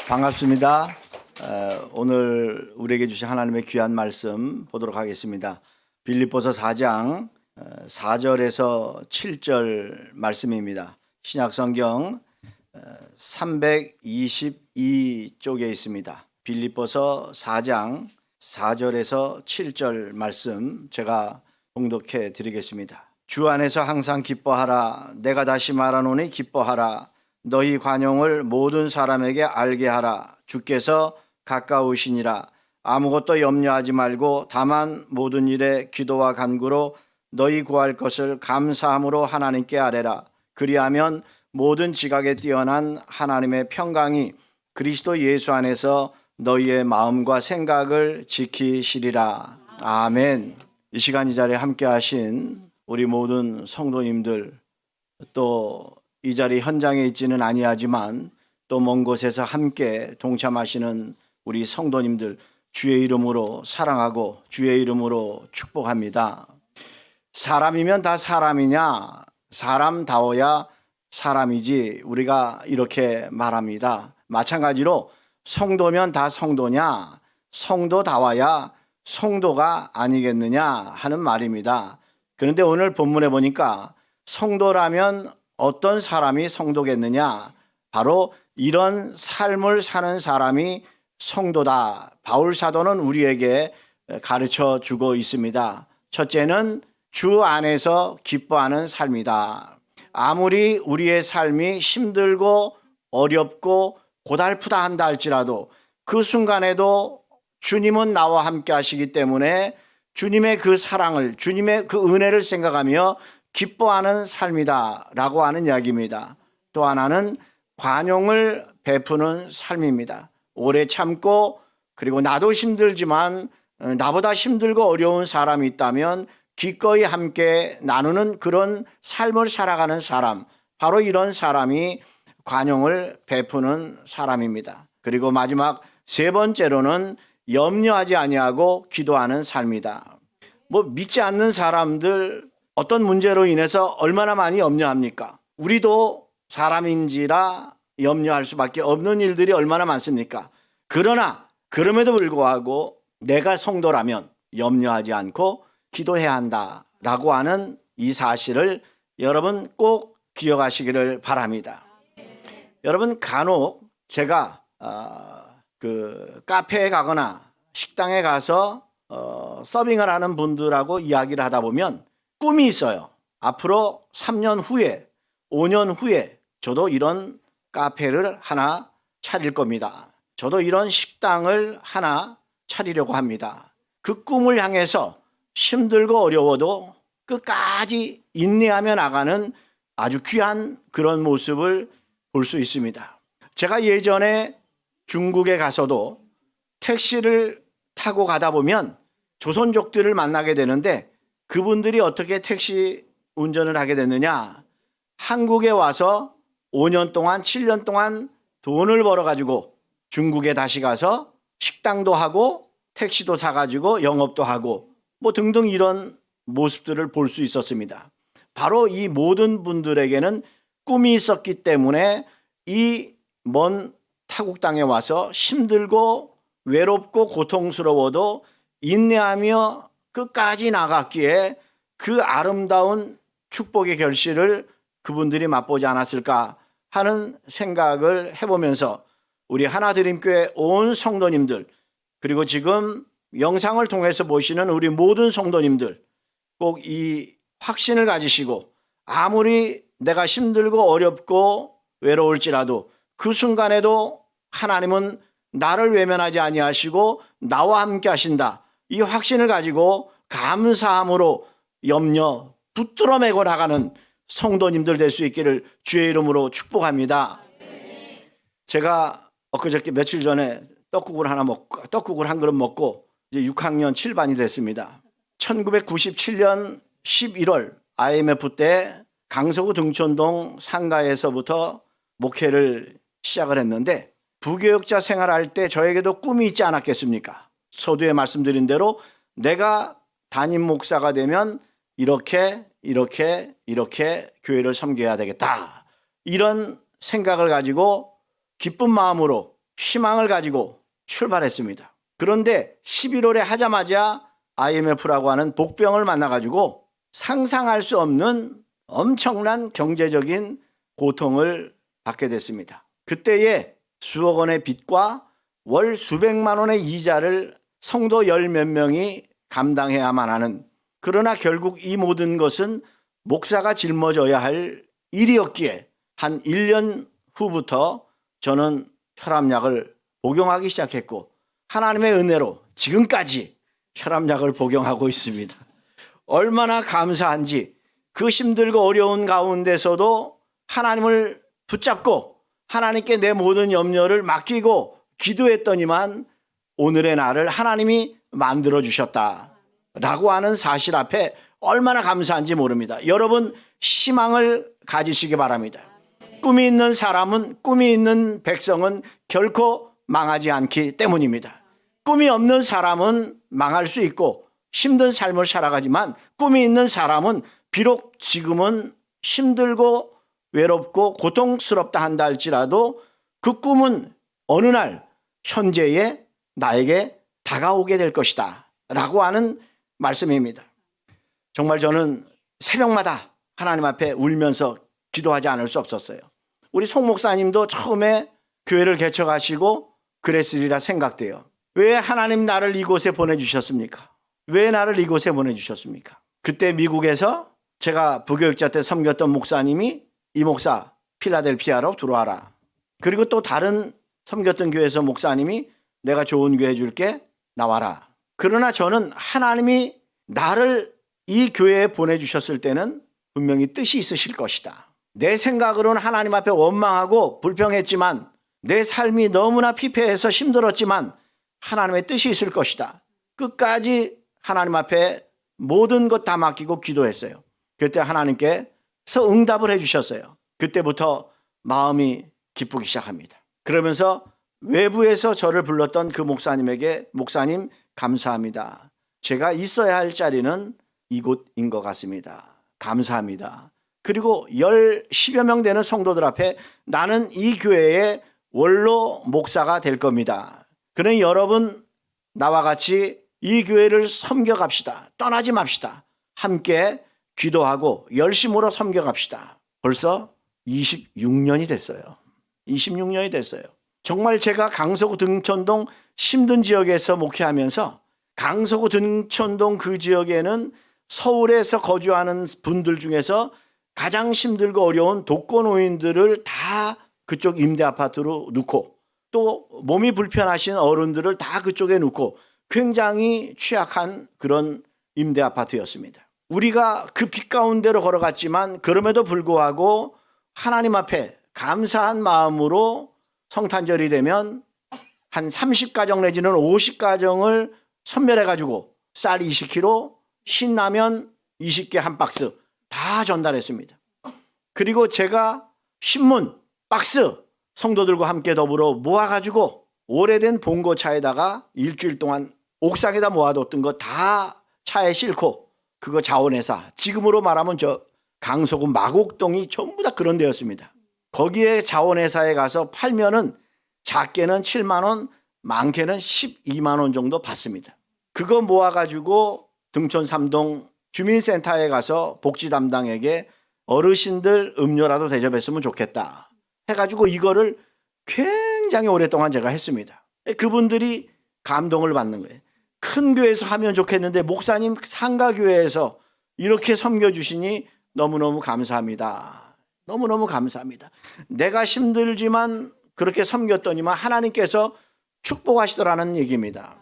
반갑습니다. 오늘 우리에게 주신 하나님의 귀한 말씀 보도록 하겠습니다. 빌립보서 4장 4절에서 7절 말씀입니다. 신약성경 322쪽에 있습니다. 빌립보서 4장 4절에서 7절 말씀 제가 봉독해 드리겠습니다. 주 안에서 항상 기뻐하라. 내가 다시 말하노니 기뻐하라. 너희 관용을 모든 사람에게 알게 하라. 주께서 가까우시니라. 아무것도 염려하지 말고 다만 모든 일에 기도와 간구로 너희 구할 것을 감사함으로 하나님께 아뢰라. 그리하면 모든 지각에 뛰어난 하나님의 평강이 그리스도 예수 안에서 너희의 마음과 생각을 지키시리라. 아멘. 이 시간 이 자리에 함께 하신 우리 모든 성도님들, 또 이 자리 현장에 있지는 아니하지만 또 먼 곳에서 함께 동참하시는 우리 성도님들, 주의 이름으로 사랑하고 주의 이름으로 축복합니다. 사람이면 다 사람이냐? 사람다워야 사람이지, 우리가 이렇게 말합니다. 마찬가지로 성도면 다 성도냐? 성도다워야 성도가 아니겠느냐 하는 말입니다. 그런데 오늘 본문에 보니까 성도라면 어떤 사람이 성도겠느냐? 바로 이런 삶을 사는 사람이 성도다. 바울 사도는 우리에게 가르쳐 주고 있습니다. 첫째는 주 안에서 기뻐하는 삶이다. 아무리 우리의 삶이 힘들고 어렵고 고달프다 한다 할지라도 그 순간에도 주님은 나와 함께 하시기 때문에 주님의 그 사랑을, 주님의 그 은혜를 생각하며 기뻐하는 삶이다 라고 하는 이야기입니다. 또 하나는 관용을 베푸는 삶입니다. 오래 참고, 그리고 나도 힘들지만 나보다 힘들고 어려운 사람이 있다면 기꺼이 함께 나누는 그런 삶을 살아가는 사람, 바로 이런 사람이 관용을 베푸는 사람입니다. 그리고 마지막 세 번째로는 염려하지 아니하고 기도하는 삶이다. 믿지 않는 사람들 어떤 문제로 인해서 얼마나 많이 염려합니까? 우리도 사람인지라 염려할 수밖에 없는 일들이 얼마나 많습니까? 그러나 그럼에도 불구하고 내가 성도라면 염려하지 않고 기도해야 한다라고 하는 이 사실을 여러분 꼭 기억하시기를 바랍니다. 여러분, 간혹 제가 카페에 가거나 식당에 가서 서빙을 하는 분들하고 이야기를 하다 보면 꿈이 있어요. 앞으로 3년 후에, 5년 후에 저도 이런 카페를 하나 차릴 겁니다. 저도 이런 식당을 하나 차리려고 합니다. 그 꿈을 향해서 힘들고 어려워도 끝까지 인내하며 나가는 아주 귀한 그런 모습을 볼 수 있습니다. 제가 예전에 중국에 가서도 택시를 타고 가다 보면 조선족들을 만나게 되는데, 그분들이 어떻게 택시 운전을 하게 됐느냐? 한국에 와서 5년 동안, 7년 동안 돈을 벌어가지고 중국에 다시 가서 식당도 하고 택시도 사가지고 영업도 하고 등등 이런 모습들을 볼 수 있었습니다. 바로 이 모든 분들에게는 꿈이 있었기 때문에 이 먼 타국 땅에 와서 힘들고 외롭고 고통스러워도 인내하며 끝까지 나갔기에 그 아름다운 축복의 결실을 그분들이 맛보지 않았을까 하는 생각을 해보면서 우리 하나드림교회 온 성도님들, 그리고 지금 영상을 통해서 보시는 우리 모든 성도님들, 꼭 이 확신을 가지시고 아무리 내가 힘들고 어렵고 외로울지라도 그 순간에도 하나님은 나를 외면하지 아니하시고 나와 함께 하신다, 이 확신을 가지고 감사함으로 염려 붙들어 매고 나가는 성도님들 될 수 있기를 주의 이름으로 축복합니다. 제가 엊그저께 며칠 전에 떡국을 한 그릇 먹고 이제 6학년 7반이 됐습니다. 1997년 11월 IMF 때 강서구 등촌동 상가에서부터 목회를 시작을 했는데, 부교육자 생활할 때 저에게도 꿈이 있지 않았겠습니까? 서두에 말씀드린 대로 내가 담임 목사가 되면 이렇게 교회를 섬겨야 되겠다, 이런 생각을 가지고 기쁜 마음으로 희망을 가지고 출발했습니다. 그런데 11월에 하자마자 IMF라고 하는 복병을 만나가지고 상상할 수 없는 엄청난 경제적인 고통을 받게 됐습니다. 그때에 수억 원의 빚과 월 수백만 원의 이자를 성도 열 몇 명이 감당해야만 하는, 그러나 결국 이 모든 것은 목사가 짊어져야 할 일이었기에 한 1년 후부터 저는 혈압약을 복용하기 시작했고 하나님의 은혜로 지금까지 혈압약을 복용하고 있습니다. 얼마나 감사한지, 그 힘들고 어려운 가운데서도 하나님을 붙잡고 하나님께 내 모든 염려를 맡기고 기도했더니만 오늘의 나를 하나님이 만들어 주셨다라고 하는 사실 앞에 얼마나 감사한지 모릅니다. 여러분, 희망을 가지시기 바랍니다. 꿈이 있는 사람은, 꿈이 있는 백성은 결코 망하지 않기 때문입니다. 꿈이 없는 사람은 망할 수 있고 힘든 삶을 살아가지만, 꿈이 있는 사람은 비록 지금은 힘들고 외롭고 고통스럽다 한다 할지라도 그 꿈은 어느 날 현재의 나에게 다가오게 될 것이다 라고 하는 말씀입니다. 정말 저는 새벽마다 하나님 앞에 울면서 기도하지 않을 수 없었어요. 우리 송 목사님도 처음에 교회를 개척하시고 그랬으리라 생각돼요. 왜 하나님 나를 이곳에 보내주셨습니까? 왜 나를 이곳에 보내주셨습니까? 그때 미국에서 제가 부교육자 때 섬겼던 목사님이, 이 목사 필라델피아로 들어와라. 그리고 또 다른 섬겼던 교회에서 목사님이 내가 좋은 교회 줄게, 나와라. 그러나 저는 하나님이 나를 이 교회에 보내주셨을 때는 분명히 뜻이 있으실 것이다. 내 생각으로는 하나님 앞에 원망하고 불평했지만, 내 삶이 너무나 피폐해서 힘들었지만 하나님의 뜻이 있을 것이다. 끝까지 하나님 앞에 모든 것 다 맡기고 기도했어요. 그때 하나님께서 응답을 해주셨어요. 그때부터 마음이 기쁘기 시작합니다. 그러면서 외부에서 저를 불렀던 그 목사님에게, 목사님 감사합니다. 제가 있어야 할 자리는 이곳인 것 같습니다. 감사합니다. 그리고 10여 명 되는 성도들 앞에 나는 이 교회의 원로 목사가 될 겁니다. 그러니 여러분, 나와 같이 이 교회를 섬겨갑시다. 떠나지 맙시다. 함께 기도하고 열심으로 섬겨갑시다. 벌써 26년이 됐어요. 26년이 됐어요. 정말 제가 강서구 등촌동 힘든 지역에서 목회하면서, 강서구 등촌동 그 지역에는 서울에서 거주하는 분들 중에서 가장 힘들고 어려운 독거노인들을 다 그쪽 임대 아파트로 놓고, 또 몸이 불편하신 어른들을 다 그쪽에 놓고 굉장히 취약한 그런 임대 아파트였습니다. 우리가 그 빛 가운데로 걸어갔지만 그럼에도 불구하고 하나님 앞에 감사한 마음으로 성탄절이 되면 한 30가정 내지는 50가정을 선별해가지고 쌀 20kg, 신라면 20개 한 박스 다 전달했습니다. 그리고 제가 신문 박스 성도들과 함께 더불어 모아가지고 오래된 봉고차에다가 일주일 동안 옥상에다 모아뒀던 거 다 차에 싣고, 그거 자원회사, 지금으로 말하면 저 강서구 마곡동이 전부 다 그런 데였습니다. 거기에 자원회사에 가서 팔면은 작게는 7만 원, 많게는 12만 원 정도 받습니다. 그거 모아가지고 등촌 3동 주민센터에 가서 복지 담당에게 어르신들 음료라도 대접했으면 좋겠다 해가지고 이거를 굉장히 오랫동안 제가 했습니다. 그분들이 감동을 받는 거예요. 큰 교회에서 하면 좋겠는데 목사님 상가교회에서 이렇게 섬겨주시니 너무너무 감사합니다. 너무너무 감사합니다. 내가 힘들지만 그렇게 섬겼더니만 하나님께서 축복하시더라는 얘기입니다.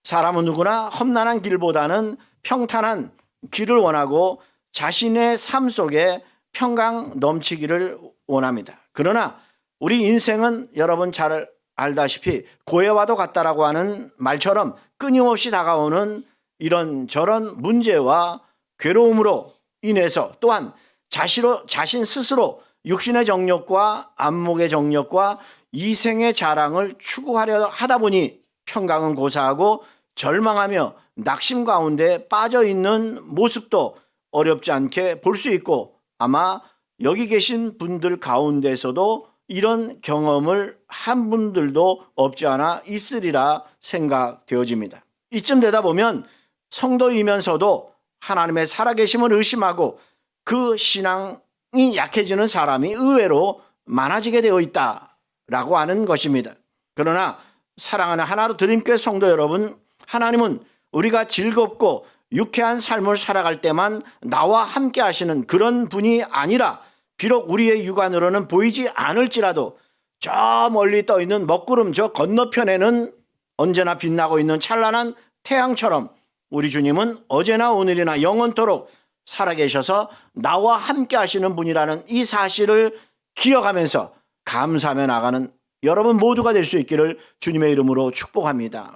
사람은 누구나 험난한 길보다는 평탄한 길을 원하고 자신의 삶 속에 평강 넘치기를 원합니다. 그러나 우리 인생은 여러분 잘 알다시피 고해와도 같다라고 하는 말처럼 끊임없이 다가오는 이런저런 문제와 괴로움으로 인해서, 또한 자신 스스로 육신의 정욕과 안목의 정욕과 이생의 자랑을 추구하려 하다 보니 평강은 고사하고 절망하며 낙심 가운데 빠져 있는 모습도 어렵지 않게 볼 수 있고, 아마 여기 계신 분들 가운데서도 이런 경험을 한 분들도 없지 않아 있으리라 생각되어집니다. 이쯤 되다 보면 성도이면서도 하나님의 살아계심을 의심하고 그 신앙이 약해지는 사람이 의외로 많아지게 되어 있다라고 하는 것입니다. 그러나 사랑하는 하나로 드림교회 성도 여러분, 하나님은 우리가 즐겁고 유쾌한 삶을 살아갈 때만 나와 함께 하시는 그런 분이 아니라 비록 우리의 육안으로는 보이지 않을지라도 저 멀리 떠 있는 먹구름 저 건너편에는 언제나 빛나고 있는 찬란한 태양처럼 우리 주님은 어제나 오늘이나 영원토록 살아계셔서 나와 함께 하시는 분이라는 이 사실을 기억하면서 감사하며 나가는 여러분 모두가 될 수 있기를 주님의 이름으로 축복합니다.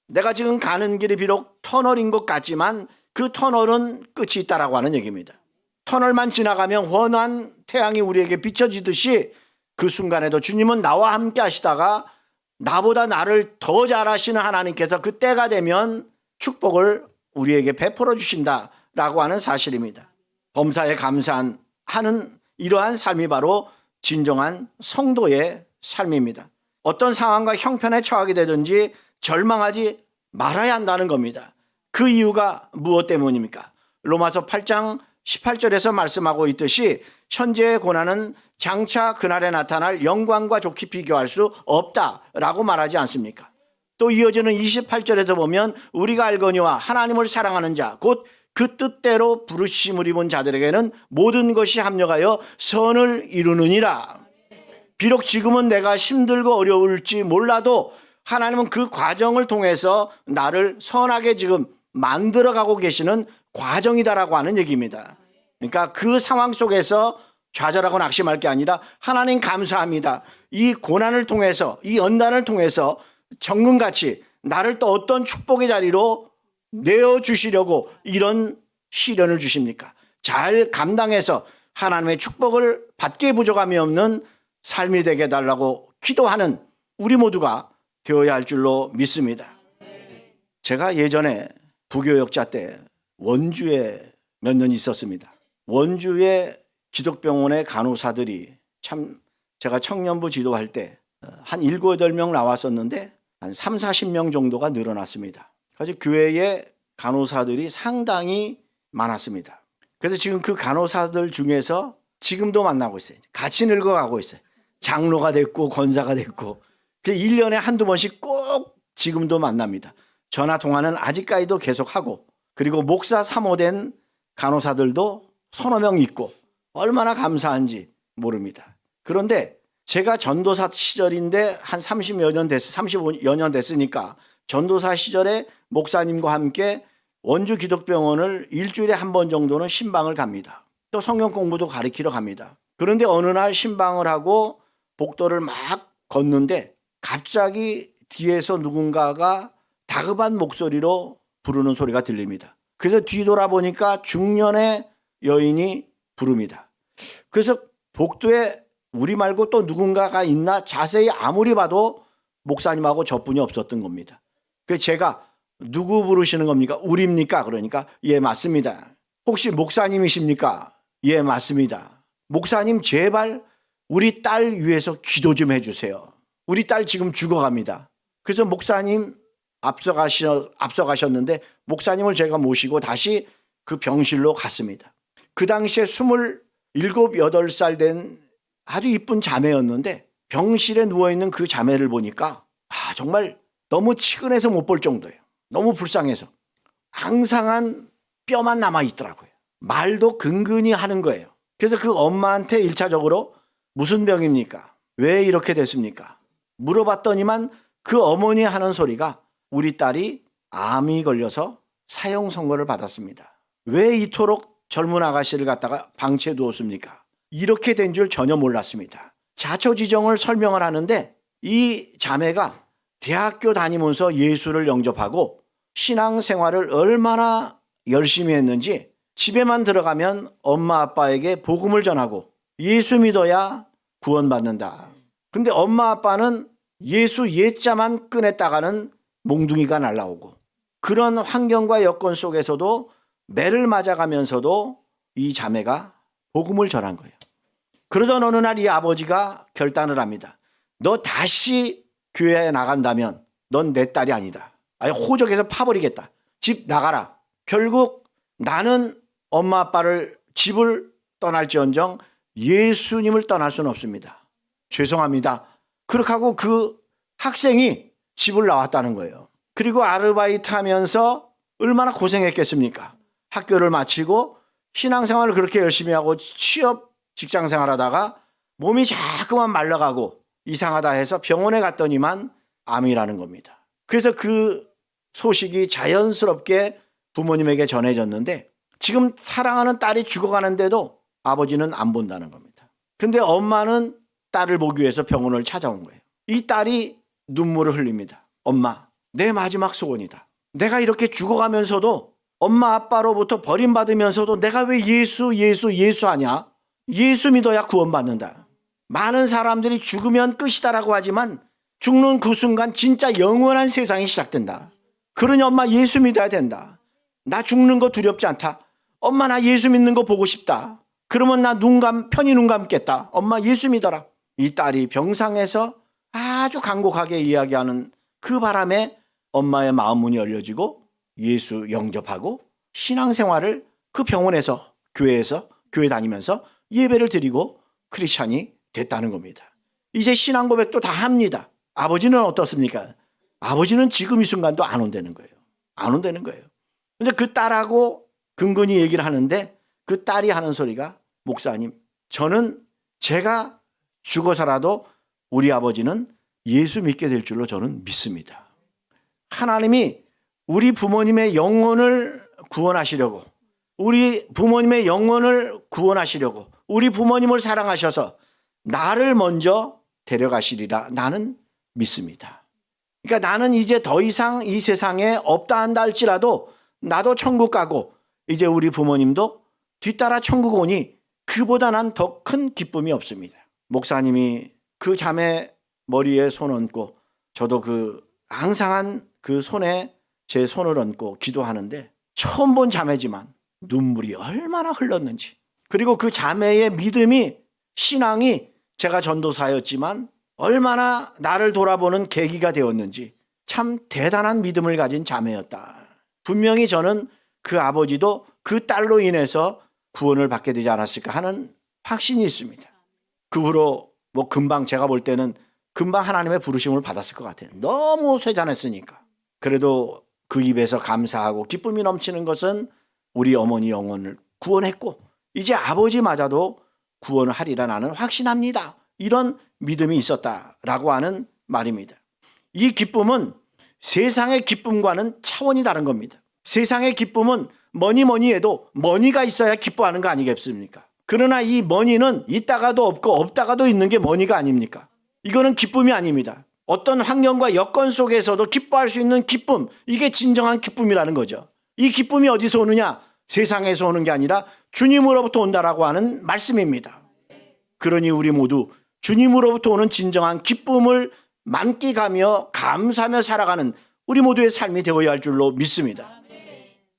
내가 지금 가는 길이 비록 터널인 것 같지만 그 터널은 끝이 있다라고 하는 얘기입니다. 터널만 지나가면 환한 태양이 우리에게 비춰지듯이 그 순간에도 주님은 나와 함께 하시다가 나보다 나를 더 잘하시는 하나님께서 그 때가 되면 축복을 우리에게 베풀어 주신다라고 하는 사실입니다. 범사에 감사하는 이러한 삶이 바로 진정한 성도의 삶입니다. 어떤 상황과 형편에 처하게 되든지 절망하지 말아야 한다는 겁니다. 그 이유가 무엇 때문입니까? 로마서 8장 18절에서 말씀하고 있듯이 현재의 고난은 장차 그날에 나타날 영광과 좋게 비교할 수 없다라고 말하지 않습니까? 또 이어지는 28절에서 보면 우리가 알거니와 하나님을 사랑하는 자 곧 그 뜻대로 부르심을 입은 자들에게는 모든 것이 합력하여 선을 이루느니라. 비록 지금은 내가 힘들고 어려울지 몰라도 하나님은 그 과정을 통해서 나를 선하게 지금 만들어가고 계시는 과정이다라고 하는 얘기입니다. 그러니까 그 상황 속에서 좌절하고 낙심할 게 아니라 하나님 감사합니다. 이 고난을 통해서 이 연단을 통해서 정금같이 나를 또 어떤 축복의 자리로 내어주시려고 이런 시련을 주십니까? 잘 감당해서 하나님의 축복을 받기에 부족함이 없는 삶이 되게 해달라고 기도하는 우리 모두가 되어야 할 줄로 믿습니다. 제가 예전에 부교역자 때 원주에 몇 년 있었습니다. 원주의 기독병원의 간호사들이 참 제가 청년부 지도할 때 한 7, 8명 나왔었는데 한 3, 40명 정도가 늘어났습니다. 그래서 교회에 간호사들이 상당히 많았습니다. 그래서 지금 그 간호사들 중에서 지금도 만나고 있어요. 같이 늙어가고 있어요. 장로가 됐고 권사가 됐고 1년에 한두 번씩 꼭 지금도 만납니다. 전화 통화는 아직까지도 계속하고 그리고 목사 사모된 간호사들도 서너 명 있고 얼마나 감사한지 모릅니다. 그런데 제가 전도사 시절인데 한 30여 년 35여 년 됐으니까 전도사 시절에 목사님과 함께 원주 기독병원을 일주일에 한 번 정도는 신방을 갑니다. 또 성경 공부도 가르치러 갑니다. 그런데 어느 날 신방을 하고 복도를 막 걷는데 갑자기 뒤에서 누군가가 다급한 목소리로 부르는 소리가 들립니다. 그래서 뒤돌아보니까 중년의 여인이 부릅니다. 그래서 복도에 우리 말고 또 누군가가 있나 자세히 아무리 봐도 목사님하고 저뿐이 없었던 겁니다. 그래서 제가 누구 부르시는 겁니까? 우리입니까? 그러니까 예 맞습니다. 혹시 목사님이십니까? 예 맞습니다. 목사님 제발 우리 딸 위해서 기도 좀 해주세요. 우리 딸 지금 죽어갑니다. 그래서 목사님 앞서가셨는데 목사님을 제가 모시고 다시 그 병실로 갔습니다. 그 당시에 27, 8살 된 아주 이쁜 자매였는데 병실에 누워있는 그 자매를 보니까 정말 너무 치근해서 못 볼 정도예요. 너무 불쌍해서 앙상한 뼈만 남아있더라고요. 말도 근근히 하는 거예요. 그래서 그 엄마한테 1차적으로 무슨 병입니까? 왜 이렇게 됐습니까? 물어봤더니만 그 어머니 하는 소리가 우리 딸이 암이 걸려서 사형 선고를 받았습니다. 왜 이토록 젊은 아가씨를 갖다가 방치해 두었습니까? 이렇게 된 줄 전혀 몰랐습니다. 자초지종을 설명을 하는데 이 자매가 대학교 다니면서 예수를 영접하고 신앙생활을 얼마나 열심히 했는지 집에만 들어가면 엄마 아빠에게 복음을 전하고 예수 믿어야 구원받는다. 근데 엄마 아빠는 예수 예자만 꺼냈다가는 몽둥이가 날라오고 그런 환경과 여건 속에서도 매를 맞아가면서도 이 자매가 복음을 전한 거예요. 그러던 어느 날 이 아버지가 결단을 합니다. 너 다시 교회에 나간다면 넌 내 딸이 아니다. 아예 호적에서 파버리겠다. 집 나가라. 결국 나는 엄마 아빠를 집을 떠날지언정 예수님을 떠날 수는 없습니다. 죄송합니다. 그렇게 하고 그 학생이 집을 나왔다는 거예요. 그리고 아르바이트 하면서 얼마나 고생했겠습니까? 학교를 마치고 신앙생활을 그렇게 열심히 하고 취업 직장생활 하다가 몸이 자꾸만 말라가고 이상하다 해서 병원에 갔더니만 암이라는 겁니다. 그래서 그 소식이 자연스럽게 부모님에게 전해졌는데 지금 사랑하는 딸이 죽어가는데도 아버지는 안 본다는 겁니다. 근데 엄마는 딸을 보기 위해서 병원을 찾아온 거예요. 이 딸이 눈물을 흘립니다. 엄마, 내 마지막 소원이다. 내가 이렇게 죽어가면서도 엄마 아빠로부터 버림받으면서도 내가 왜 예수 하냐? 예수 믿어야 구원받는다. 많은 사람들이 죽으면 끝이다라고 하지만 죽는 그 순간 진짜 영원한 세상이 시작된다. 그러니 엄마 예수 믿어야 된다. 나 죽는 거 두렵지 않다. 엄마 나 예수 믿는 거 보고 싶다. 그러면 나 편히 눈 감겠다. 엄마 예수 믿어라. 이 딸이 병상에서 아주 간곡하게 이야기하는 그 바람에 엄마의 마음 문이 열려지고 예수 영접하고 신앙생활을 그 병원에서 교회에서 교회 다니면서 예배를 드리고 크리스찬이 됐다는 겁니다. 이제 신앙 고백도 다 합니다. 아버지는 어떻습니까? 아버지는 지금 이 순간도 안 온다는 거예요. 안 온다는 거예요. 근데 그 딸하고 근근히 얘기를 하는데 그 딸이 하는 소리가 목사님, 저는 제가 죽어서라도 우리 아버지는 예수 믿게 될 줄로 저는 믿습니다. 하나님이 우리 부모님의 영혼을 구원하시려고 우리 부모님의 영혼을 구원하시려고 우리 부모님을 사랑하셔서 나를 먼저 데려가시리라 나는 믿습니다. 그러니까 나는 이제 더 이상 이 세상에 없다 한다 할지라도 나도 천국 가고 이제 우리 부모님도 뒤따라 천국 오니 그보다 난 더 큰 기쁨이 없습니다. 목사님이 그 자매 머리에 손 얹고 저도 그 앙상한 그 손에 제 손을 얹고 기도하는데 처음 본 자매지만 눈물이 얼마나 흘렀는지, 그리고 그 자매의 믿음이, 신앙이 제가 전도사였지만 얼마나 나를 돌아보는 계기가 되었는지 참 대단한 믿음을 가진 자매였다. 분명히 저는 그 아버지도 그 딸로 인해서 구원을 받게 되지 않았을까 하는 확신이 있습니다. 그 후로 뭐 금방 제가 볼 때는 금방 하나님의 부르심을 받았을 것 같아요. 너무 쇠잔했으니까. 그래도 그 입에서 감사하고 기쁨이 넘치는 것은 우리 어머니 영혼을 구원했고 이제 아버지마저도 구원을 하리라 나는 확신합니다. 이런 믿음이 있었다라고 하는 말입니다. 이 기쁨은 세상의 기쁨과는 차원이 다른 겁니다. 세상의 기쁨은 뭐니 해도 머니가 있어야 기뻐하는 거 아니겠습니까? 그러나 이 머니는 있다가도 없고 없다가도 있는 게 머니가 아닙니까? 이거는 기쁨이 아닙니다. 어떤 환경과 여건 속에서도 기뻐할 수 있는 기쁨, 이게 진정한 기쁨이라는 거죠. 이 기쁨이 어디서 오느냐? 세상에서 오는 게 아니라 주님으로부터 온다라고 하는 말씀입니다. 그러니 우리 모두 주님으로부터 오는 진정한 기쁨을 만끽하며 감사하며 살아가는 우리 모두의 삶이 되어야 할 줄로 믿습니다.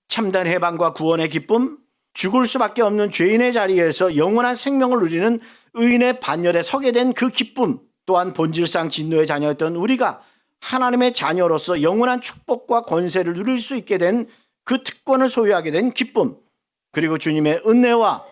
참된 해방과 구원의 기쁨, 죽을 수밖에 없는 죄인의 자리에서 영원한 생명을 누리는 의인의 반열에 서게 된 그 기쁨, 또한 본질상 진노의 자녀였던 우리가 하나님의 자녀로서 영원한 축복과 권세를 누릴 수 있게 된 그 특권을 소유하게 된 기쁨, 그리고 주님의 은혜와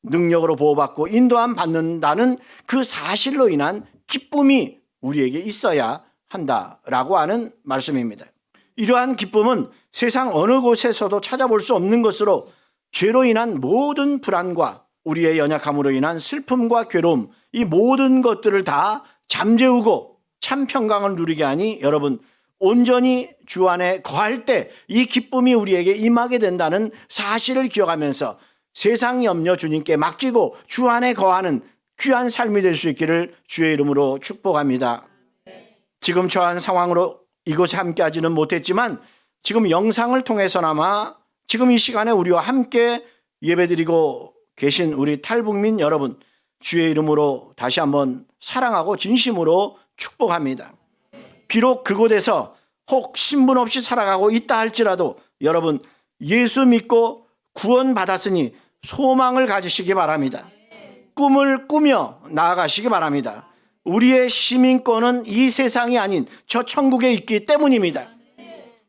능력으로 보호받고 인도함 받는다는 그 사실로 인한 기쁨이 우리에게 있어야 한다라고 하는 말씀입니다. 이러한 기쁨은 세상 어느 곳에서도 찾아볼 수 없는 것으로 죄로 인한 모든 불안과 우리의 연약함으로 인한 슬픔과 괴로움, 이 모든 것들을 다 잠재우고 참 평강을 누리게 하니 여러분 온전히 주 안에 거할 때 이 기쁨이 우리에게 임하게 된다는 사실을 기억하면서 세상 염려 주님께 맡기고 주 안에 거하는 귀한 삶이 될 수 있기를 주의 이름으로 축복합니다. 지금 처한 상황으로 이곳에 함께하지는 못했지만 지금 영상을 통해서나마 지금 이 시간에 우리와 함께 예배드리고 계신 우리 탈북민 여러분, 주의 이름으로 다시 한번 사랑하고 진심으로 축복합니다. 비록 그곳에서 혹 신분 없이 살아가고 있다 할지라도 여러분 예수 믿고 구원받았으니 소망을 가지시기 바랍니다. 꿈을 꾸며 나아가시기 바랍니다. 우리의 시민권은 이 세상이 아닌 저 천국에 있기 때문입니다.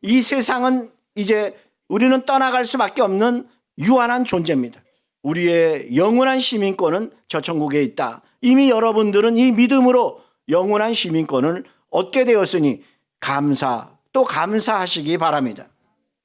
이 세상은 이제 우리는 떠나갈 수밖에 없는 유한한 존재입니다. 우리의 영원한 시민권은 저 천국에 있다. 이미 여러분들은 이 믿음으로 영원한 시민권을 얻게 되었으니 또 감사하시기 바랍니다.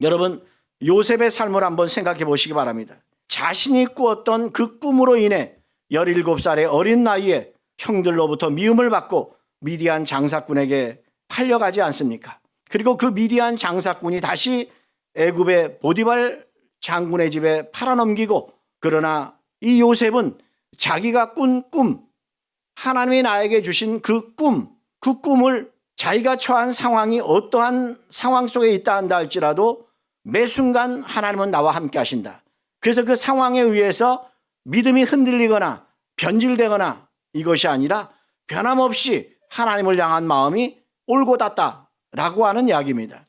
여러분, 요셉의 삶을 한번 생각해 보시기 바랍니다. 자신이 꾸었던 그 꿈으로 인해 17살의 어린 나이에 형들로부터 미움을 받고 미디안 장사꾼에게 팔려가지 않습니까? 그리고 그 미디안 장사꾼이 다시 애굽의 보디발 장군의 집에 팔아넘기고, 그러나 이 요셉은 자기가 꾼 꿈, 하나님이 나에게 주신 그 꿈을 자기가 처한 상황이 어떠한 상황 속에 있다 한다 할지라도 매 순간 하나님은 나와 함께 하신다. 그래서 그 상황에 의해서 믿음이 흔들리거나 변질되거나 이것이 아니라 변함없이 하나님을 향한 마음이 올곧았다라고 하는 이야기입니다.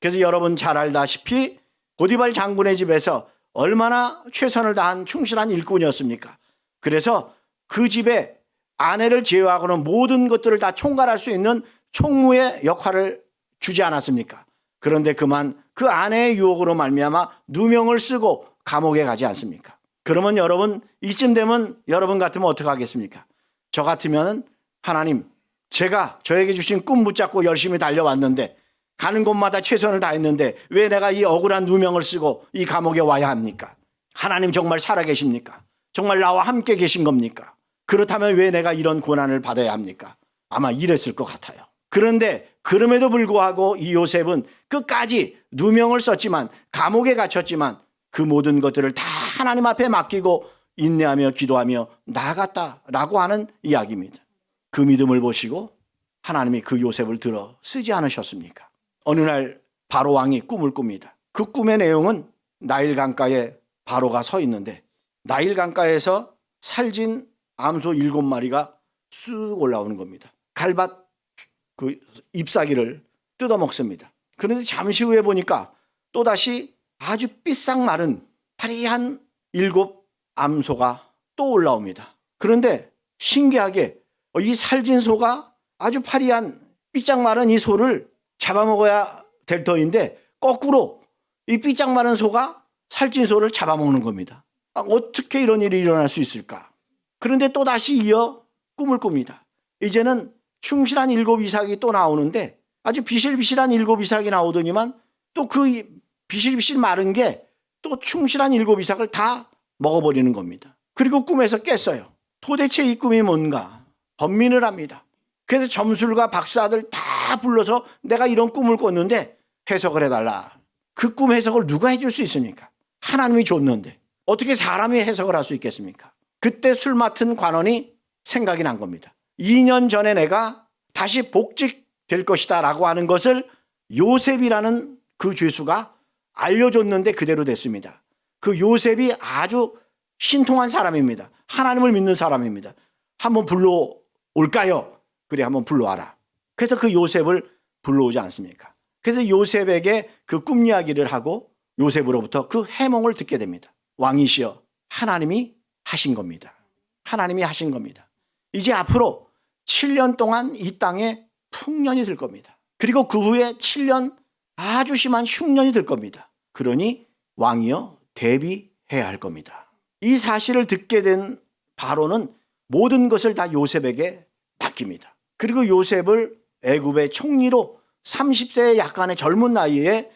그래서 여러분 잘 알다시피 보디발 장군의 집에서 얼마나 최선을 다한 충실한 일꾼이었습니까? 그래서 그 집에 아내를 제외하고는 모든 것들을 다 총괄할 수 있는 총무의 역할을 주지 않았습니까? 그런데 그만 그 아내의 유혹으로 말미암아 누명을 쓰고 감옥에 가지 않습니까? 그러면 여러분, 이쯤 되면 여러분 같으면 어떻게 하겠습니까? 저 같으면 하나님, 제가 저에게 주신 꿈 붙잡고 열심히 달려왔는데 가는 곳마다 최선을 다했는데 왜 내가 이 억울한 누명을 쓰고 이 감옥에 와야 합니까? 하나님 정말 살아계십니까? 정말 나와 함께 계신 겁니까? 그렇다면 왜 내가 이런 고난을 받아야 합니까? 아마 이랬을 것 같아요. 그런데 그럼에도 불구하고 이 요셉은 끝까지 누명을 썼지만, 감옥에 갇혔지만 그 모든 것들을 다 하나님 앞에 맡기고 인내하며 기도하며 나아갔다라고 하는 이야기입니다. 그 믿음을 보시고 하나님이 그 요셉을 들어 쓰지 않으셨습니까? 어느 날 바로 왕이 꿈을 꿉니다. 그 꿈의 내용은 나일 강가에 바로가 서 있는데 나일 강가에서 살진 암소 7마리가 쑥 올라오는 겁니다. 갈밭 그 잎사귀를 뜯어먹습니다. 그런데 잠시 후에 보니까 또다시 아주 삐싹 마른 파리한 7 암소가 또 올라옵니다. 그런데 신기하게 이 살진 소가 아주 파리한 삐짝 마른 이 소를 잡아먹어야 될 터인데 거꾸로 이 삐짝 마른 소가 살찐 소를 잡아먹는 겁니다. 어떻게 이런 일이 일어날 수 있을까? 그런데 또다시 이어 꿈을 꿉니다. 이제는 충실한 7 이삭이 또 나오는데 아주 비실비실한 7 이삭이 나오더니만 또 그 비실비실 마른 게 또 충실한 7 이삭을 다 먹어버리는 겁니다. 그리고 꿈에서 깼어요. 도대체 이 꿈이 뭔가 번민을 합니다. 그래서 점술가 박사들 다 불러서 내가 이런 꿈을 꿨는데 해석을 해달라. 그 꿈 해석을 누가 해줄 수 있습니까? 하나님이 줬는데 어떻게 사람이 해석을 할 수 있겠습니까? 그때 술 맡은 관원이 생각이 난 겁니다. 2년 전에 내가 다시 복직될 것이다 라고 하는 것을 요셉이라는 그 죄수가 알려줬는데 그대로 됐습니다. 그 요셉이 아주 신통한 사람입니다. 하나님을 믿는 사람입니다. 한번 불러올까요? 그래, 한번 불러와라. 그래서 그 요셉을 불러오지 않습니까? 그래서 요셉에게 그 꿈 이야기를 하고 요셉으로부터 그 해몽을 듣게 됩니다. 왕이시여, 하나님이 하신 겁니다. 하나님이 하신 겁니다. 이제 앞으로 7년 동안 이 땅에 풍년이 들 겁니다. 그리고 그 후에 7년 아주 심한 흉년이 들 겁니다. 그러니 왕이여 대비해야 할 겁니다. 이 사실을 듣게 된 바로는 모든 것을 다 요셉에게 맡깁니다. 그리고 요셉을 애굽의 총리로 30세의 약간의 젊은 나이에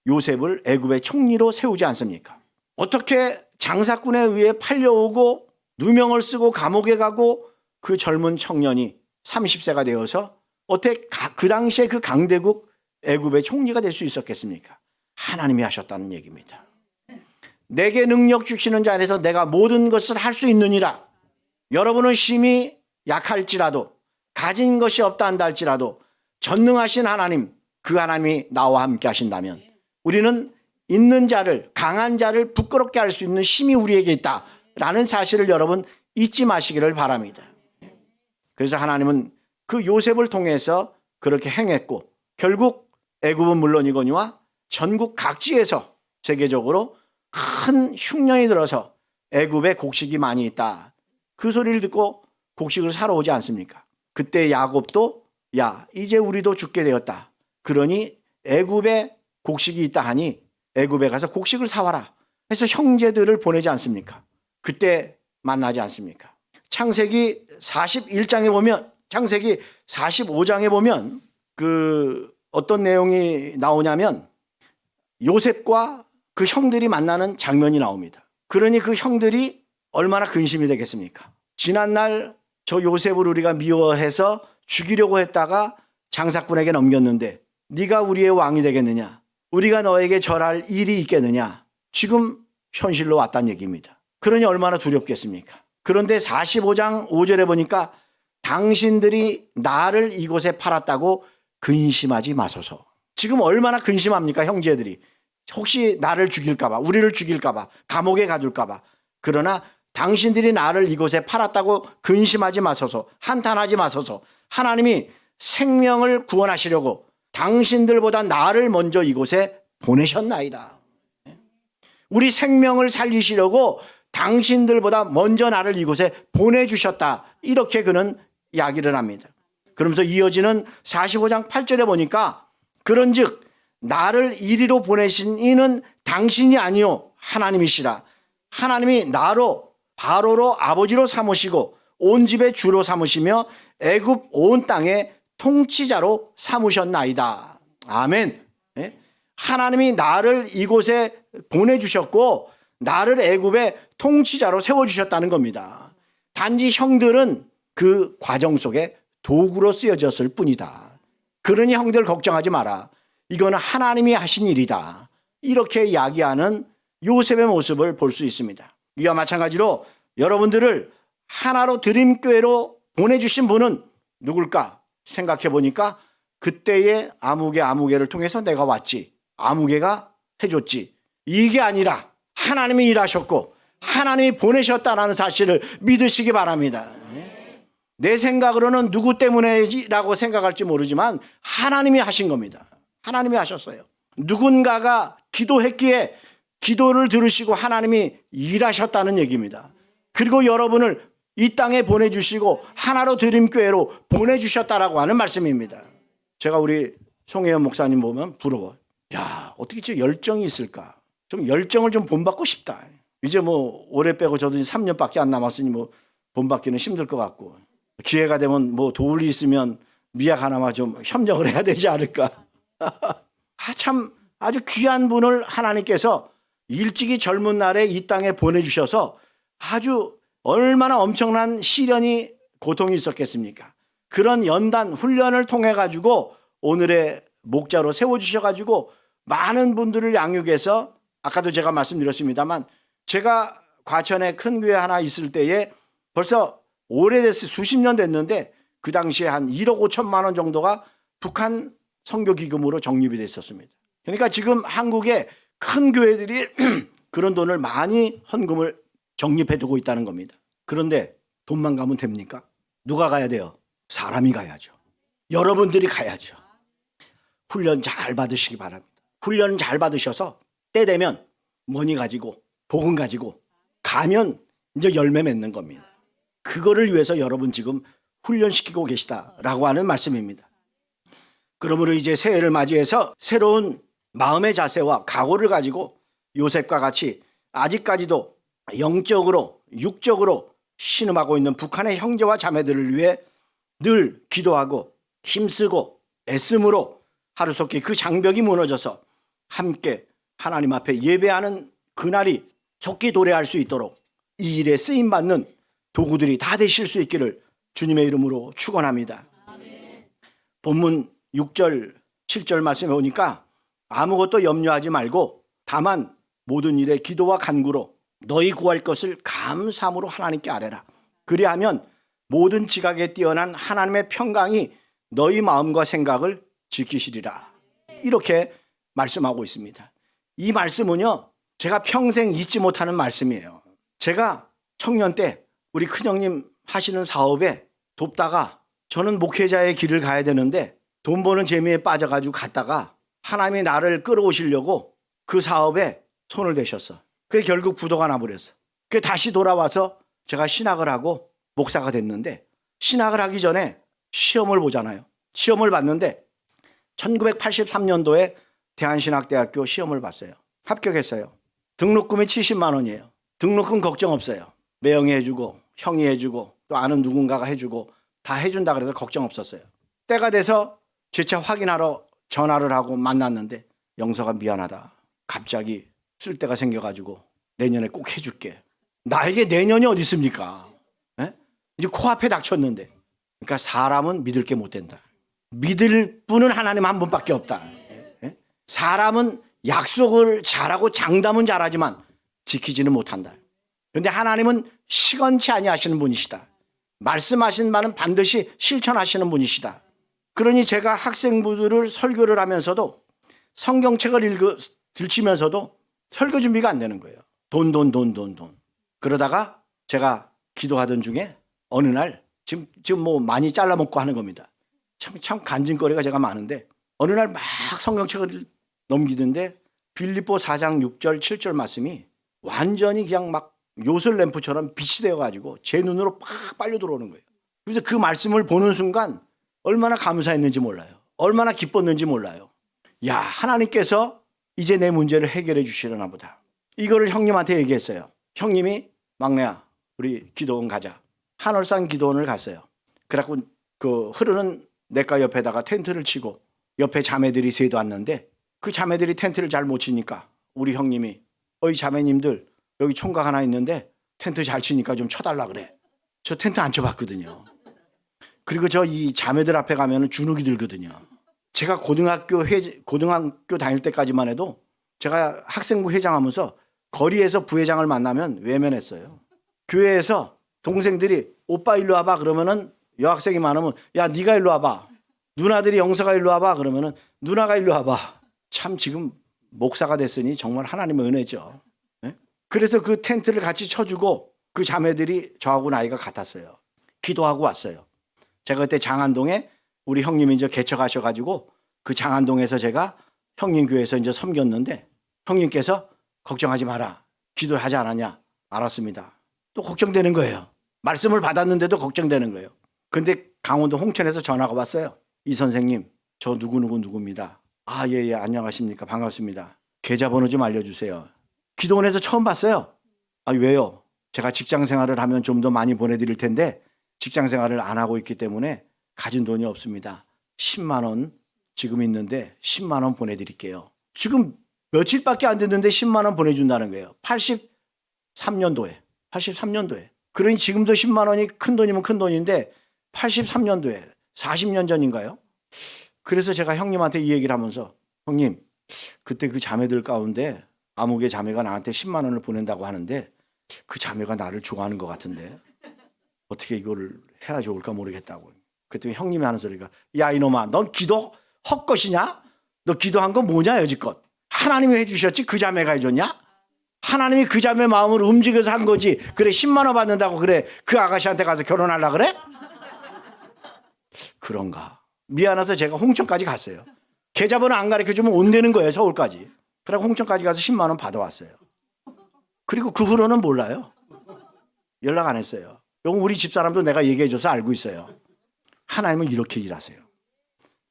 요셉을 애굽의 총리로 세우지 않습니까? 어떻게 장사꾼에 의해 팔려오고 누명을 쓰고 감옥에 가고 그 젊은 청년이 30세가 되어서 어떻게 그 당시에 그 강대국 애굽의 총리가 될 수 있었겠습니까? 하나님이 하셨다는 얘기입니다. 내게 능력 주시는 자 안에서 내가 모든 것을 할 수 있느니라. 여러분은 심히 약할지라도 가진 것이 없다 한다 할지라도 전능하신 하나님, 그 하나님이 나와 함께 하신다면 우리는 있는 자를, 강한 자를 부끄럽게 할 수 있는 힘이 우리에게 있다라는 사실을 여러분 잊지 마시기를 바랍니다. 그래서 하나님은 그 요셉을 통해서 그렇게 행했고 결국 애굽은 물론이거니와 전국 각지에서 세계적으로 큰 흉년이 들어서 애굽에 곡식이 많이 있다. 그 소리를 듣고 곡식을 사러 오지 않습니까? 그때 야곱도 야 이제 우리도 죽게 되었다. 그러니 애굽에 곡식이 있다 하니 애굽에 가서 곡식을 사와라 해서 형제들을 보내지 않습니까? 그때 만나지 않습니까? 창세기 41장에 보면, 창세기 45장에 보면 그 어떤 내용이 나오냐면 요셉과 그 형들이 만나는 장면이 나옵니다. 그러니 그 형들이 얼마나 근심이 되겠습니까? 지난날 저 요셉을 우리가 미워해서 죽이려고 했다가 장사꾼에게 넘겼는데 네가 우리의 왕이 되겠느냐? 우리가 너에게 절할 일이 있겠느냐? 지금 현실로 왔다는 얘기입니다. 그러니 얼마나 두렵겠습니까? 그런데 45장 5절에 보니까 당신들이 나를 이곳에 팔았다고 근심하지 마소서. 지금 얼마나 근심합니까? 형제들이. 혹시 나를 죽일까 봐, 우리를 죽일까 봐, 감옥에 가둘까 봐. 그러나 당신들이 나를 이곳에 팔았다고 근심하지 마소서. 한탄하지 마소서. 하나님이 생명을 구원하시려고 당신들보다 나를 먼저 이곳에 보내셨나이다. 우리 생명을 살리시려고 당신들보다 먼저 나를 이곳에 보내주셨다. 이렇게 그는 이야기를 합니다. 그러면서 이어지는 45장 8절에 보니까 그런즉 나를 이리로 보내신 이는 당신이 아니요 하나님이시라. 하나님이 나로 바로로 아버지로 삼으시고 온 집의 주로 삼으시며 애굽 온 땅의 통치자로 삼으셨나이다. 아멘. 하나님이 나를 이곳에 보내주셨고 나를 애굽의 통치자로 세워주셨다는 겁니다. 단지 형들은 그 과정 속에 도구로 쓰여졌을 뿐이다. 그러니 형들 걱정하지 마라. 이거는 하나님이 하신 일이다. 이렇게 이야기하는 요셉의 모습을 볼 수 있습니다. 이와 마찬가지로 여러분들을 하나로 드림교회로 보내주신 분은 누굴까 생각해 보니까 그때의 아무개를 통해서 내가 왔지. 아무개가 해줬지. 이게 아니라 하나님이 일하셨고 하나님이 보내셨다는 사실을 믿으시기 바랍니다. 내 생각으로는 누구 때문에라고 생각할지 모르지만 하나님이 하신 겁니다. 하나님이 하셨어요. 누군가가 기도했기에 기도를 들으시고 하나님이 일하셨다는 얘기입니다. 그리고 여러분을 이 땅에 보내주시고 하나로 드림교회로 보내주셨다라고 하는 말씀입니다. 제가 우리 송혜연 목사님 보면 부러워. 야, 어떻게 저 열정이 있을까? 좀 열정을 좀 본받고 싶다. 이제 뭐 올해 빼고 저도 3년밖에 안 남았으니 뭐 본받기는 힘들 것 같고 기회가 되면 뭐 도울 일 있으면 미약 하나만 좀 협력을 해야 되지 않을까. 참 아주 귀한 분을 하나님께서 일찍이 젊은 날에 이 땅에 보내주셔서 아주 얼마나 엄청난 시련이 고통이 있었겠습니까? 그런 연단 훈련을 통해 가지고 오늘의 목자로 세워주셔 가지고 많은 분들을 양육해서 아까도 제가 말씀드렸습니다만 제가 과천에 큰 교회 하나 있을 때에 벌써 오래됐어요. 수십 년 됐는데 그 당시에 한 1억 5천만 원 정도가 북한 선교기금으로 적립이 됐었습니다. 그러니까 지금 한국의 큰 교회들이 그런 돈을 많이 헌금을 적립해 두고 있다는 겁니다. 그런데 돈만 가면 됩니까? 누가 가야 돼요? 사람이 가야죠. 여러분들이 가야죠. 훈련 잘 받으시기 바랍니다. 훈련 잘 받으셔서 때 되면 머니 가지고 복음 가지고 가면 이제 열매 맺는 겁니다. 그거를 위해서 여러분 지금 훈련시키고 계시다라고 하는 말씀입니다. 그러므로 이제 새해를 맞이해서 새로운 마음의 자세와 각오를 가지고 요셉과 같이 아직까지도 영적으로 육적으로 신음하고 있는 북한의 형제와 자매들을 위해 늘 기도하고 힘쓰고 애씀으로 하루속히 그 장벽이 무너져서 함께 하나님 앞에 예배하는 그날이 속히 도래할 수 있도록 이 일에 쓰임받는 도구들이 다 되실 수 있기를 주님의 이름으로 축원합니다. 본문 6절 7절 말씀에 보니까 아무것도 염려하지 말고 다만 모든 일에 기도와 간구로 너희 구할 것을 감사함으로 하나님께 아뢰라. 그리하면 모든 지각에 뛰어난 하나님의 평강이 너희 마음과 생각을 지키시리라. 이렇게 말씀하고 있습니다. 이 말씀은요 제가 평생 잊지 못하는 말씀이에요. 제가 청년 때 우리 큰형님 하시는 사업에 돕다가 저는 목회자의 길을 가야 되는데 돈 버는 재미에 빠져가지고 갔다가 하나님이 나를 끌어오시려고 그 사업에 손을 대셨어. 그게 결국 부도가 나버렸어. 그게 다시 돌아와서 제가 신학을 하고 목사가 됐는데 신학을 하기 전에 시험을 보잖아요. 시험을 봤는데 1983년도에 대한신학대학교 시험을 봤어요. 합격했어요. 등록금이 70만 원이에요. 등록금 걱정 없어요. 매형이 해주고 형이 해주고 또 아는 누군가가 해주고 다 해준다 그래서 걱정 없었어요. 때가 돼서 재차 확인하러 전화를 하고 만났는데 영서가 미안하다. 갑자기 쓸 데가 생겨가지고 내년에 꼭 해줄게. 나에게 내년이 어디 있습니까? 에? 이제 코앞에 닥쳤는데. 그러니까 사람은 믿을 게 못 된다. 믿을 분은 하나님 한 분밖에 없다. 에? 사람은 약속을 잘하고 장담은 잘하지만 지키지는 못한다. 그런데 하나님은 시건치 아니하시는 분이시다. 말씀하신 바는 반드시 실천하시는 분이시다. 그러니 제가 학생부들을 설교를 하면서도 성경책을 들치면서도 설교 준비가 안 되는 거예요. 돈. 그러다가 제가 기도하던 중에 어느 날 지금 뭐 많이 잘라먹고 하는 겁니다. 참 간증거리가 제가 많은데 어느 날 막 성경책을 넘기는데 빌립보 4장 6절 7절 말씀이 완전히 그냥 막 요술 램프처럼 빛이 되어가지고 제 눈으로 팍 빨려 들어오는 거예요. 그래서 그 말씀을 보는 순간 얼마나 감사했는지 몰라요. 얼마나 기뻤는지 몰라요. 야, 하나님께서 이제 내 문제를 해결해 주시려나 보다. 이거를 형님한테 얘기했어요. 형님이 막내야 우리 기도원 가자. 한월산 기도원을 갔어요. 그래갖고 그 흐르는 냇가 옆에다가 텐트를 치고 옆에 자매들이 셋 왔는데 그 자매들이 텐트를 잘 못 치니까 우리 형님이 어이 자매님들 여기 총각 하나 있는데 텐트 잘 치니까 좀 쳐달라 그래. 저 텐트 안 쳐봤거든요. 그리고 저 이 자매들 앞에 가면은 주눅이 들거든요. 제가 고등학교 다닐 때까지만 해도 제가 학생부 회장하면서 거리에서 부회장을 만나면 외면했어요. 교회에서 동생들이 오빠 일로 와봐 그러면은 여학생이 많으면 야 네가 일로 와봐. 누나들이 영서가 일로 와봐 그러면은 누나가 일로 와봐. 참 지금 목사가 됐으니 정말 하나님의 은혜죠. 네? 그래서 그 텐트를 같이 쳐주고 그 자매들이 저하고 나이가 같았어요. 기도하고 왔어요. 제가 그때 장안동에 우리 형님이 이제 개척하셔가지고 그 장안동에서 제가 형님 교회에서 이제 섬겼는데 형님께서 걱정하지 마라. 기도하지 않았냐? 알았습니다. 또 걱정되는 거예요. 말씀을 받았는데도 걱정되는 거예요. 근데 강원도 홍천에서 전화가 왔어요. 이 선생님, 저 누구입니다. 아, 예, 안녕하십니까. 반갑습니다. 계좌번호 좀 알려주세요. 기도원에서 처음 봤어요. 아, 왜요? 제가 직장 생활을 하면 좀 더 많이 보내드릴 텐데 직장 생활을 안 하고 있기 때문에 가진 돈이 없습니다. 10만 원 지금 있는데 10만 원 보내드릴게요. 지금 며칠밖에 안 됐는데 10만 원 보내준다는 거예요. 83년도에. 그러니 지금도 10만 원이 큰 돈이면 큰 돈인데 83년도에 40년 전인가요? 그래서 제가 형님한테 이 얘기를 하면서 형님 그때 그 자매들 가운데 아무개 자매가 나한테 10만 원을 보낸다고 하는데 그 자매가 나를 좋아하는 것 같은데 어떻게 이거를 해야 좋을까 모르겠다고. 그랬더니 형님이 하는 소리가 야 이놈아 넌 기도 헛것이냐? 너 기도한 거 뭐냐 여지껏. 하나님이 해주셨지 그 자매가 해줬냐? 하나님이 그 자매 마음을 움직여서 한 거지. 그래 10만 원 받는다고 그래 그 아가씨한테 가서 결혼하려고 그래? 그런가. 미안해서 제가 홍천까지 갔어요. 계좌번호 안 가르쳐주면 온다는 거예요 서울까지. 그래서 홍천까지 가서 10만 원 받아왔어요. 그리고 그 후로는 몰라요. 연락 안 했어요. 이건 우리 집사람도 내가 얘기해줘서 알고 있어요. 하나님은 이렇게 일하세요.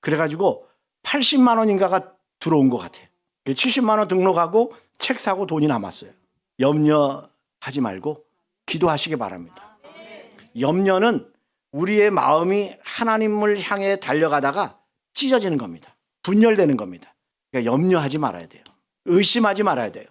그래가지고 80만 원인가가 들어온 것 같아요. 70만 원 등록하고 책 사고 돈이 남았어요. 염려하지 말고 기도하시기 바랍니다. 염려는 우리의 마음이 하나님을 향해 달려가다가 찢어지는 겁니다. 분열되는 겁니다. 그러니까 염려하지 말아야 돼요. 의심하지 말아야 돼요.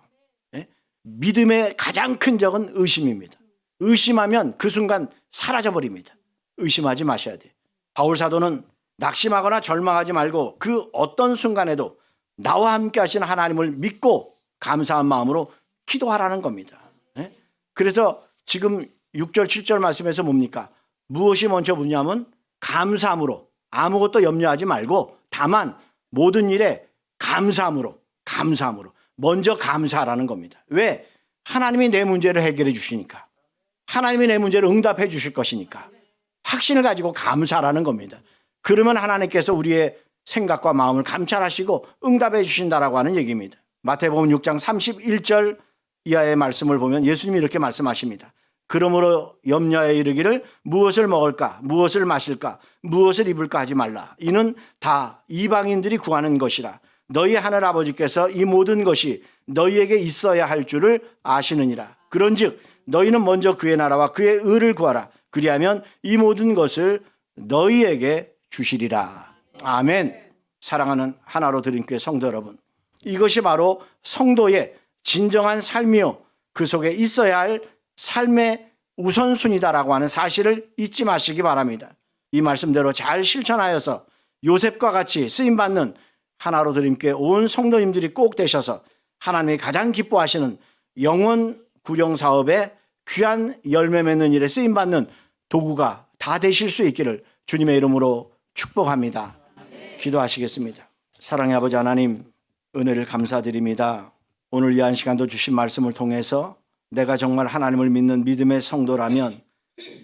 네? 믿음의 가장 큰 적은 의심입니다. 의심하면 그 순간 사라져버립니다. 의심하지 마셔야 돼요. 바울 사도는 낙심하거나 절망하지 말고 그 어떤 순간에도 나와 함께 하시는 하나님을 믿고 감사한 마음으로 기도하라는 겁니다. 네? 그래서 지금 6절 7절 말씀에서 뭡니까? 무엇이 먼저 묻냐면 감사함으로 아무것도 염려하지 말고 다만 모든 일에 감사함으로 먼저 감사하라는 겁니다. 왜? 하나님이 내 문제를 해결해 주시니까. 하나님이 내 문제를 응답해 주실 것이니까. 확신을 가지고 감사하라는 겁니다. 그러면 하나님께서 우리의 생각과 마음을 감찰하시고 응답해 주신다라고 하는 얘기입니다. 마태복음 6장 31절 이하의 말씀을 보면 예수님이 이렇게 말씀하십니다. 그러므로 염려에 이르기를 무엇을 먹을까, 무엇을 마실까, 무엇을 입을까 하지 말라. 이는 다 이방인들이 구하는 것이라. 너희 하늘 아버지께서 이 모든 것이 너희에게 있어야 할 줄을 아시느니라. 그런즉 너희는 먼저 그의 나라와 그의 의를 구하라. 그리하면 이 모든 것을 너희에게 주시리라. 아멘. 사랑하는 하나로 드린 교회 성도 여러분, 이것이 바로 성도의 진정한 삶이요, 그 속에 있어야 할 삶의 우선순위다라고 하는 사실을 잊지 마시기 바랍니다. 이 말씀대로 잘 실천하여서 요셉과 같이 쓰임받는 하나로 드린 교회 온 성도님들이 꼭 되셔서 하나님이 가장 기뻐하시는 영혼 구령 사업에 귀한 열매 맺는 일에 쓰임받는 도구가 다 되실 수 있기를 주님의 이름으로 축복합니다. 기도하시겠습니다. 사랑의 아버지 하나님, 은혜를 감사드립니다. 오늘 이 한 시간도 주신 말씀을 통해서 내가 정말 하나님을 믿는 믿음의 성도라면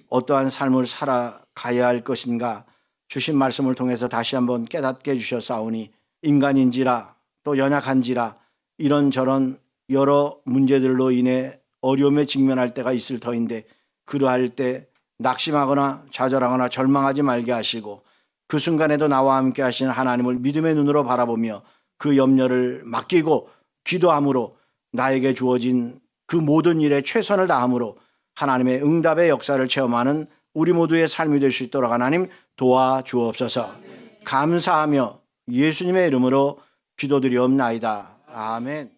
어떠한 삶을 살아가야 할 것인가 주신 말씀을 통해서 다시 한번 깨닫게 해주셨사오니, 인간인지라 또 연약한지라 이런저런 여러 문제들로 인해 어려움에 직면할 때가 있을 터인데, 그러할 때 낙심하거나 좌절하거나 절망하지 말게 하시고 그 순간에도 나와 함께 하시는 하나님을 믿음의 눈으로 바라보며 그 염려를 맡기고 기도함으로 나에게 주어진 그 모든 일에 최선을 다함으로 하나님의 응답의 역사를 체험하는 우리 모두의 삶이 될 수 있도록 하나님 도와주옵소서. 감사하며 예수님의 이름으로 기도드리옵나이다. 아멘.